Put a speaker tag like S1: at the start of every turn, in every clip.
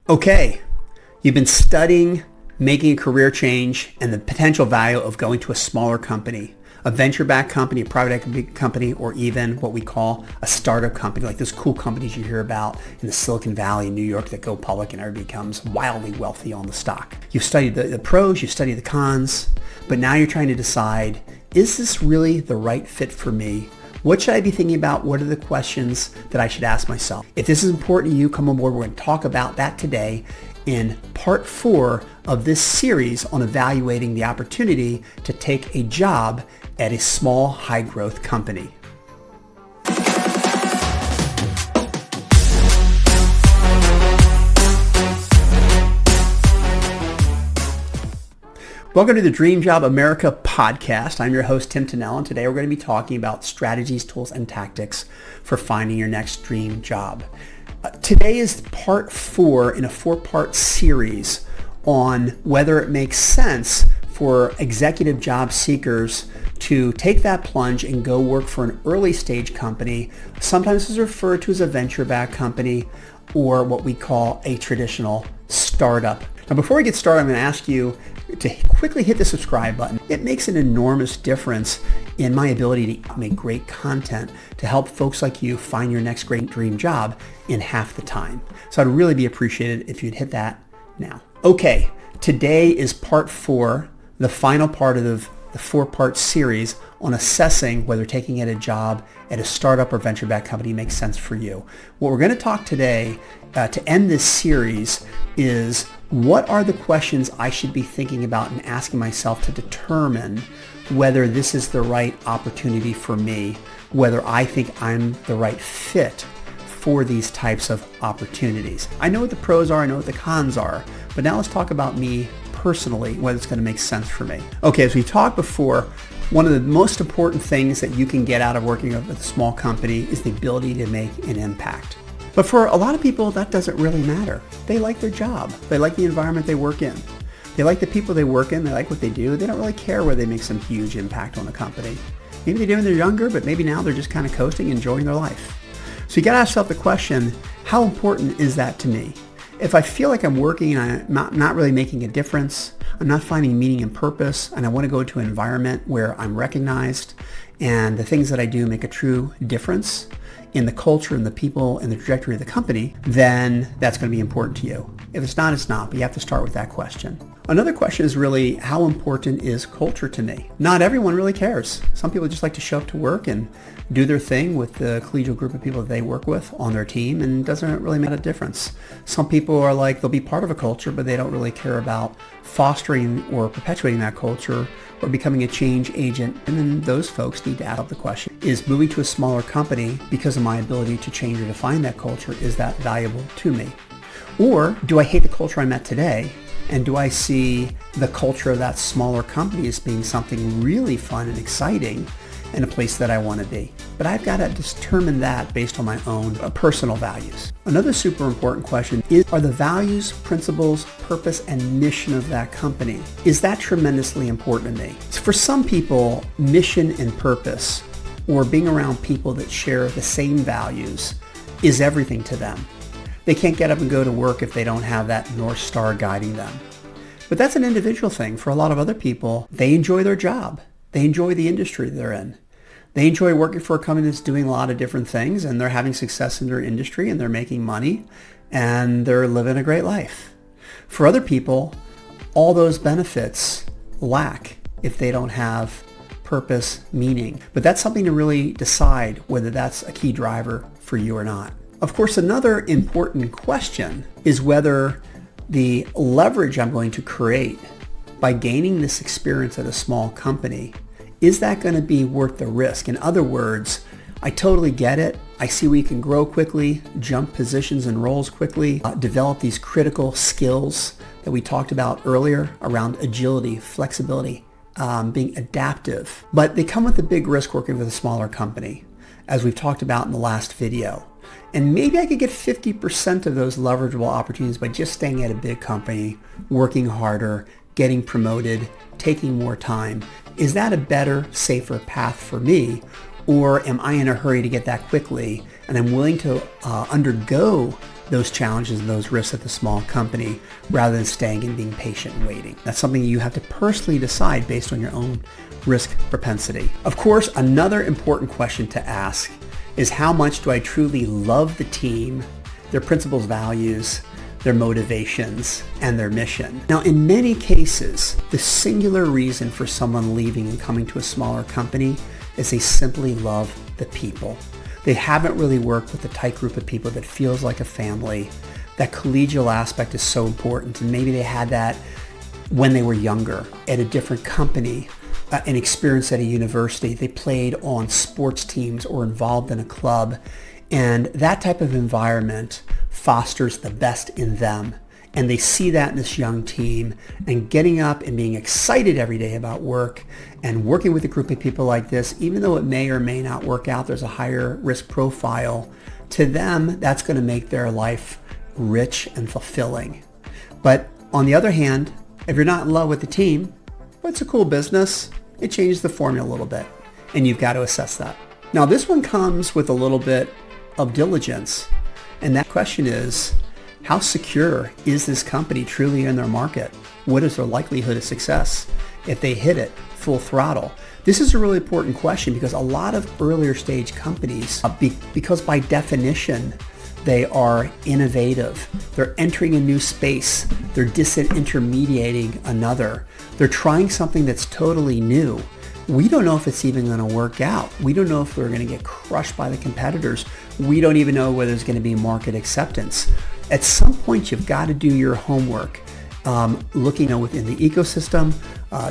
S1: Okay, you've been studying making a career change and the potential value of going to a smaller company, a venture-backed company, a private equity company, or even what we call a startup company, like those cool companies you hear about in the Silicon Valley in New York that go public and everybody becomes wildly wealthy on the stock. You've studied the pros, you've studied the cons, but now you're trying to decide, is this really the right fit for me? What should I be thinking about? What are the questions that I should ask myself? If this is important to you, come on board. We're going to talk about that today in part 4 of this series on evaluating the opportunity to take a job at a small, high-growth company. Welcome to the Dream Job America podcast. I'm your host, Tim Tennell, and today we're going to be talking about strategies, tools, and tactics for finding your next dream job. Today is part 4 in a 4-part series on whether it makes sense for executive job seekers to take that plunge and go work for an early stage company. Sometimes it's referred to as a venture-backed company or what we call a traditional startup. Now, before we get started, I'm going to ask you to quickly hit the subscribe button. It makes an enormous difference in my ability to make great content to help folks like you find your next great dream job in half the time. So I'd really be appreciated if you'd hit that now. Okay, today is part 4, the final part of the 4-part series on assessing whether taking a job at a startup or venture-backed company makes sense for you. What we're going to talk today to end this series is what are the questions I should be thinking about and asking myself to determine whether this is the right opportunity for me, whether I think I'm the right fit for these types of opportunities. I know what the pros are, I know what the cons are, but now let's talk about me personally, whether it's going to make sense for me. Okay, as we talked before, one of the most important things that you can get out of working with a small company is the ability to make an impact. But for a lot of people, that doesn't really matter. They like their job. They like the environment they work in. They like the people they work in. They like what they do. They don't really care whether they make some huge impact on the company. Maybe they do when they're younger, but maybe now they're just kind of coasting, enjoying their life. So you got to ask yourself the question, how important is that to me? If I feel like I'm working and I'm not really making a difference, I'm not finding meaning and purpose, and I want to go to an environment where I'm recognized and the things that I do make a true difference in the culture and the people and the trajectory of the company, then that's going to be important to you. If it's not, it's not, but you have to start with that question. Another question is really, how important is culture to me? Not everyone really cares. Some people just like to show up to work and do their thing with the collegial group of people that they work with on their team, and it doesn't really make a difference. Some people are like, they'll be part of a culture, but they don't really care about fostering or perpetuating that culture or becoming a change agent. And then those folks need to ask the question, is moving to a smaller company because of my ability to change or define that culture, is that valuable to me? Or do I hate the culture I'm at today? And do I see the culture of that smaller company as being something really fun and exciting and a place that I want to be? But I've got to determine that based on my own personal values. Another super important question is, are the values, principles, purpose, and mission of that company, is that tremendously important to me? For some people, mission and purpose, or being around people that share the same values, is everything to them. They can't get up and go to work if they don't have that North Star guiding them. But that's an individual thing. For a lot of other people, they enjoy their job. They enjoy the industry they're in. They enjoy working for a company that's doing a lot of different things, and they're having success in their industry, and they're making money, and they're living a great life. For other people, all those benefits lack if they don't have purpose, meaning. But that's something to really decide whether that's a key driver for you or not. Of course, another important question is whether the leverage I'm going to create by gaining this experience at a small company, is that going to be worth the risk? In other words, I totally get it. I see we can grow quickly, jump positions and roles quickly, develop these critical skills that we talked about earlier around agility, flexibility, being adaptive. But they come with a big risk working with a smaller company, as we've talked about in the last video. And maybe I could get 50% of those leverageable opportunities by just staying at a big company, working harder, getting promoted, taking more time. Is that a better, safer path for me? Or am I in a hurry to get that quickly and I'm willing to undergo those challenges and those risks at the small company rather than staying and being patient and waiting. That's something you have to personally decide based on your own risk propensity. Of course, another important question to ask is how much do I truly love the team, their principles, values, their motivations, and their mission. Now, in many cases, the singular reason for someone leaving and coming to a smaller company is they simply love the people. They haven't really worked with a tight group of people that feels like a family. That collegial aspect is so important, and maybe they had that when they were younger at a different company, an experience at a university. They played on sports teams or involved in a club, and that type of environment fosters the best in them. And they see that in this young team, and getting up and being excited every day about work and working with a group of people like this, even though it may or may not work out, there's a higher risk profile. To them, that's going to make their life rich and fulfilling. But on the other hand, if you're not in love with the team, well, it's a cool business. It changes the formula a little bit, and you've got to assess that. Now, this one comes with a little bit of diligence, and that question is, how secure is this company truly in their market? What is their likelihood of success if they hit it full throttle? This is a really important question because a lot of earlier stage companies, because by definition, they are innovative. They're entering a new space. They're disintermediating another. They're trying something that's totally new. We don't know if it's even going to work out. We don't know if they're going to get crushed by the competitors. We don't even know whether there's going to be market acceptance. At some point, you've got to do your homework, looking within the ecosystem,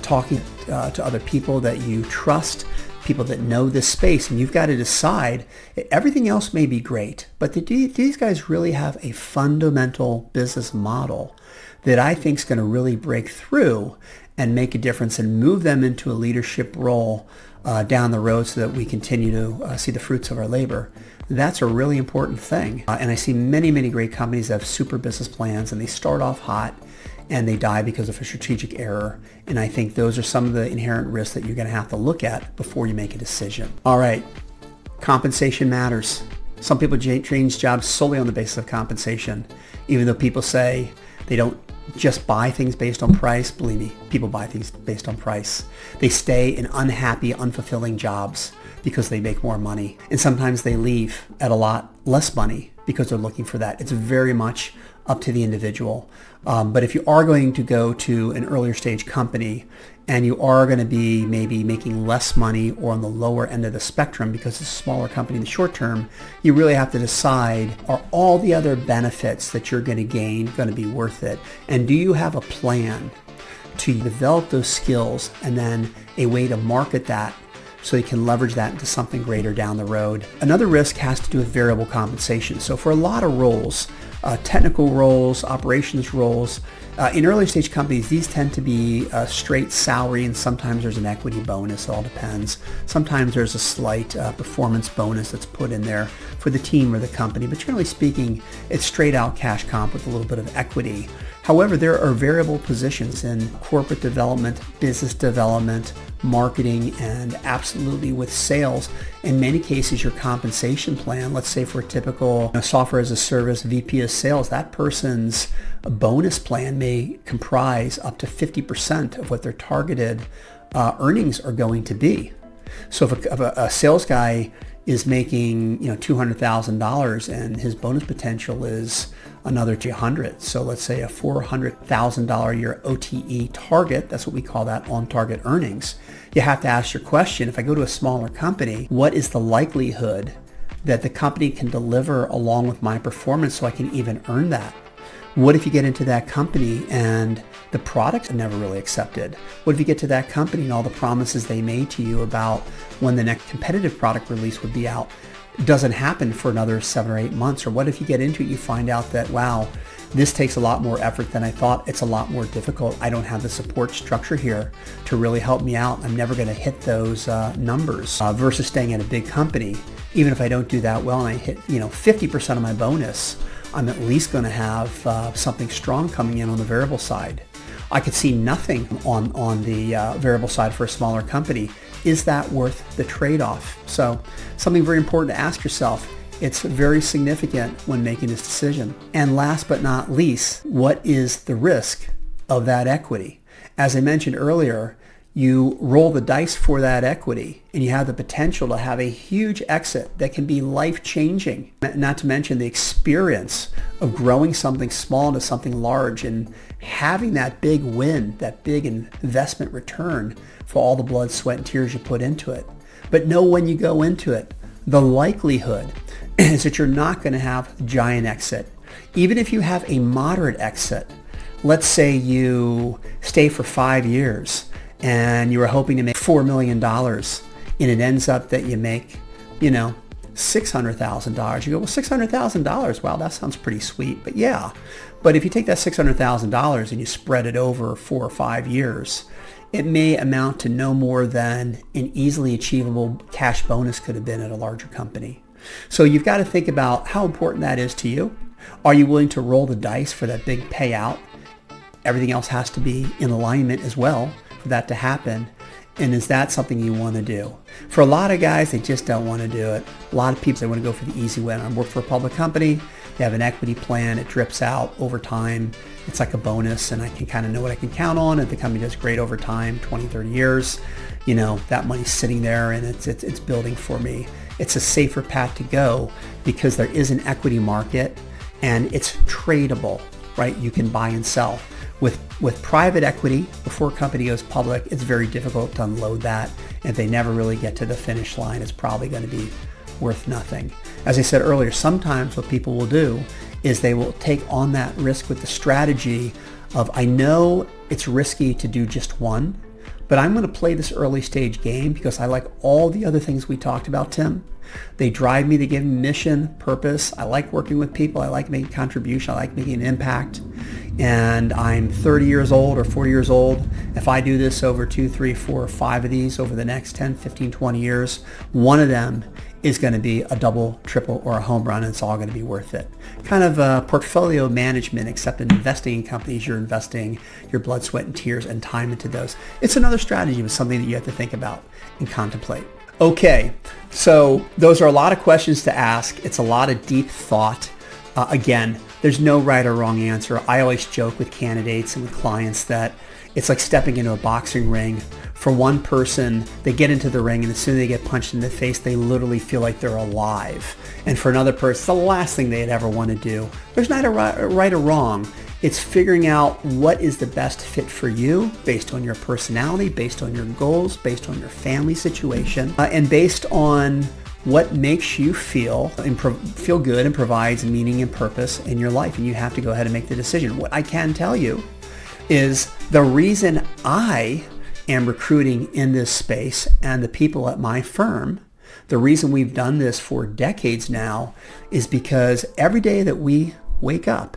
S1: talking to other people that you trust, people that know this space, and you've got to decide. Everything else may be great, but these guys really have a fundamental business model that I think is going to really break through and make a difference and move them into a leadership role down the road so that we continue to see the fruits of our labor. That's a really important thing. And I see many, many great companies that have super business plans, and they start off hot and they die because of a strategic error. And I think those are some of the inherent risks that you're going to have to look at before you make a decision. All right, compensation matters. Some people change jobs solely on the basis of compensation, even though people say they don't just buy things based on price. Believe me, people buy things based on price. They stay in unhappy, unfulfilling jobs because they make more money. And sometimes they leave at a lot less money because they're looking for that. It's very much up to the individual. But if you are going to go to an earlier stage company and you are going to be maybe making less money or on the lower end of the spectrum because it's a smaller company in the short term, you really have to decide, are all the other benefits that you're going to gain going to be worth it? And do you have a plan to develop those skills and then a way to market that so you can leverage that into something greater down the road? Another risk has to do with variable compensation. So for a lot of roles, technical roles, operations roles, in early stage companies, these tend to be straight salary, and sometimes there's an equity bonus. It all depends. Sometimes there's a slight performance bonus that's put in there for the team or the company, but generally speaking, it's straight out cash comp with a little bit of equity. However, there are variable positions in corporate development, business development, marketing, and absolutely with sales. In many cases, your compensation plan, let's say for a typical software as a service VP of sales, that person's bonus plan may comprise up to 50% of what their targeted earnings are going to be. So if a sales guy is making $200,000 and his bonus potential is another 200. So let's say a $400,000 a year OTE target, that's what we call that, on target earnings. You have to ask your question, if I go to a smaller company, what is the likelihood that the company can deliver along with my performance so I can even earn that? What if you get into that company and the products are never really accepted? What if you get to that company and all the promises they made to you about when the next competitive product release would be out doesn't happen for another 7 or 8 months? Or what if you get into it, you find out that, wow, this takes a lot more effort than I thought. It's a lot more difficult. I don't have the support structure here to really help me out. I'm never going to hit those numbers versus staying at a big company. Even if I don't do that well and I hit 50% of my bonus, I'm at least going to have something strong coming in on the variable side. I could see nothing on the variable side for a smaller company. Is that worth the trade-off? So something very important to ask yourself, It's very significant when making this decision. And last but not least, what is the risk of that equity? As I mentioned earlier, you roll the dice for that equity and you have the potential to have a huge exit that can be life-changing. Not to mention the experience of growing something small into something large and having that big win, that big investment return for all the blood, sweat, and tears you put into it. But know when you go into it, the likelihood is that you're not going to have a giant exit. Even if you have a moderate exit, let's say you stay for 5 years and you were hoping to make $4 million and it ends up that you make, $600,000. You go, well, $600,000, wow, that sounds pretty sweet. But yeah, but if you take that $600,000 and you spread it over 4 or 5 years, it may amount to no more than an easily achievable cash bonus could have been at a larger company. So you've got to think about how important that is to you. Are you willing to roll the dice for that big payout? Everything else has to be in alignment as well for that to happen. And is that something you want to do? For a lot of guys, they just don't want to do it. A lot of people, they want to go for the easy win. I work for a public company. They have an equity plan. It drips out over time. It's like a bonus, and I can kind of know what I can count on. If the company does great over time, 20, 30 years, that money's sitting there and it's building for me. It's a safer path to go because there is an equity market and it's tradable, right? You can buy and sell. With private equity, before a company goes public, it's very difficult to unload that. If they never really get to the finish line, it's probably going to be worth nothing. As I said earlier, sometimes what people will do is they will take on that risk with the strategy of, I know it's risky to do just one, but I'm going to play this early stage game because I like all the other things we talked about, Tim. They drive me to give mission, purpose. I like working with people. I like making contribution. I like making an impact. And I'm 30 years old or 40 years old. If I do this over 2, 3, 4, or 5 of these over the next 10, 15, 20 years, one of them is going to be a double, triple, or a home run, and it's all going to be worth it. Kind of portfolio management, except in investing in companies, you're investing your blood, sweat, and tears and time into those. It's another strategy, but something that you have to think about and contemplate. Okay, so those are a lot of questions to ask. It's a lot of deep thought. Again, there's no right or wrong answer. I always joke with candidates and with clients that it's like stepping into a boxing ring. For one person, they get into the ring and as soon as they get punched in the face, they literally feel like they're alive. And for another person, it's the last thing they'd ever want to do. There's not a right or wrong. It's figuring out what is the best fit for you based on your personality, based on your goals, based on your family situation, and based on what makes you feel good and provides meaning and purpose in your life. And you have to go ahead and make the decision. What I can tell you is the reason I am recruiting in this space and the people at my firm, the reason we've done this for decades now is because every day that we wake up,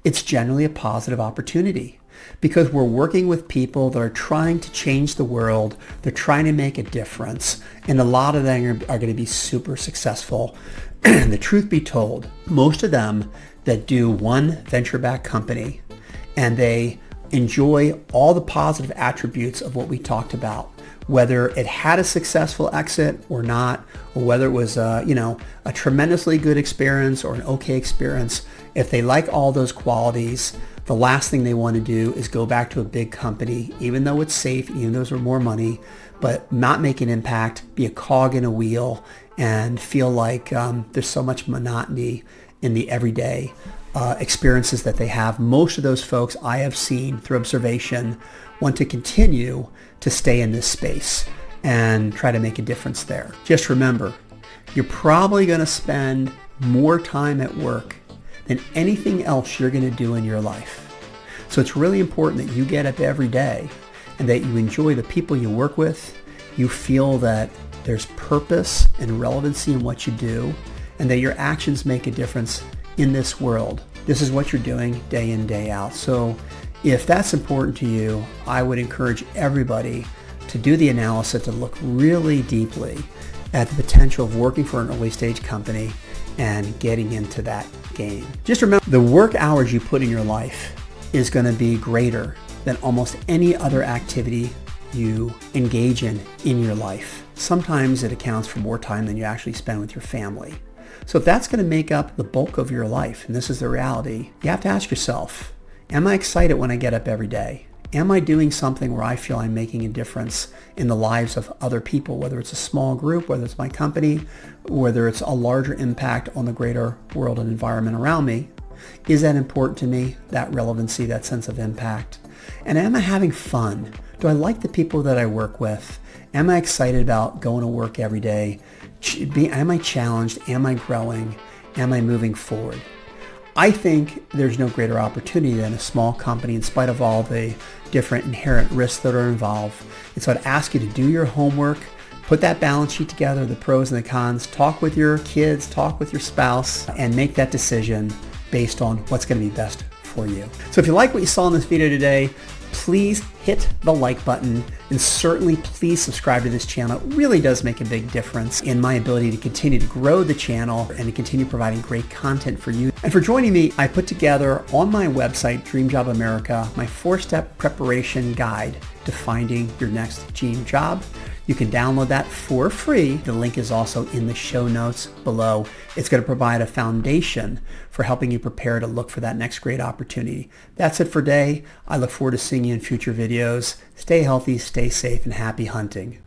S1: it's generally a positive opportunity because we're working with people that are trying to change the world. They're trying to make a difference. And a lot of them are going to be super successful. And the truth be told, most of them that do one venture-backed company and they enjoy all the positive attributes of what we talked about, whether it had a successful exit or not, or whether it was a tremendously good experience or an okay experience. If they like all those qualities, the last thing they want to do is go back to a big company, even though it's safe, even though there's more money, but not make an impact, be a cog in a wheel, and feel like there's so much monotony in the everyday experiences that they have. Most of those folks I have seen through observation want to continue to stay in this space and try to make a difference there. Just remember, you're probably going to spend more time at work than anything else you're going to do in your life. So it's really important that you get up every day and that you enjoy the people you work with. You feel that there's purpose and relevancy in what you do and that your actions make a difference in this world. This is what you're doing day in, day out. So if that's important to you, I would encourage everybody to do the analysis, to look really deeply at the potential of working for an early stage company and getting into that game. Just remember, the work hours you put in your life is going to be greater than almost any other activity you engage in your life. Sometimes it accounts for more time than you actually spend with your family. So if that's going to make up the bulk of your life, and this is the reality, you have to ask yourself, am I excited when I get up every day? Am I doing something where I feel I'm making a difference in the lives of other people, whether it's a small group, whether it's my company, whether it's a larger impact on the greater world and environment around me? Is that important to me, that relevancy, that sense of impact? And am I having fun? Do I like the people that I work with? Am I excited about going to work every day? Am I challenged? Am I growing? Am I moving forward? I think there's no greater opportunity than a small company, in spite of all the different inherent risks that are involved. And so I'd ask you to do your homework, put that balance sheet together, the pros and the cons, talk with your kids, talk with your spouse, and make that decision based on what's going to be best for you. So if you like what you saw in this video today, please hit the like button, and certainly please subscribe to this channel. It really does make a big difference in my ability to continue to grow the channel and to continue providing great content for you. And for joining me, I put together on my website, Dream Job America, my 4-step preparation guide to finding your next dream job. You can download that for free. The link is also in the show notes below. It's going to provide a foundation for helping you prepare to look for that next great opportunity. That's it for today. I look forward to seeing you in future videos. Stay healthy, stay safe, and happy hunting.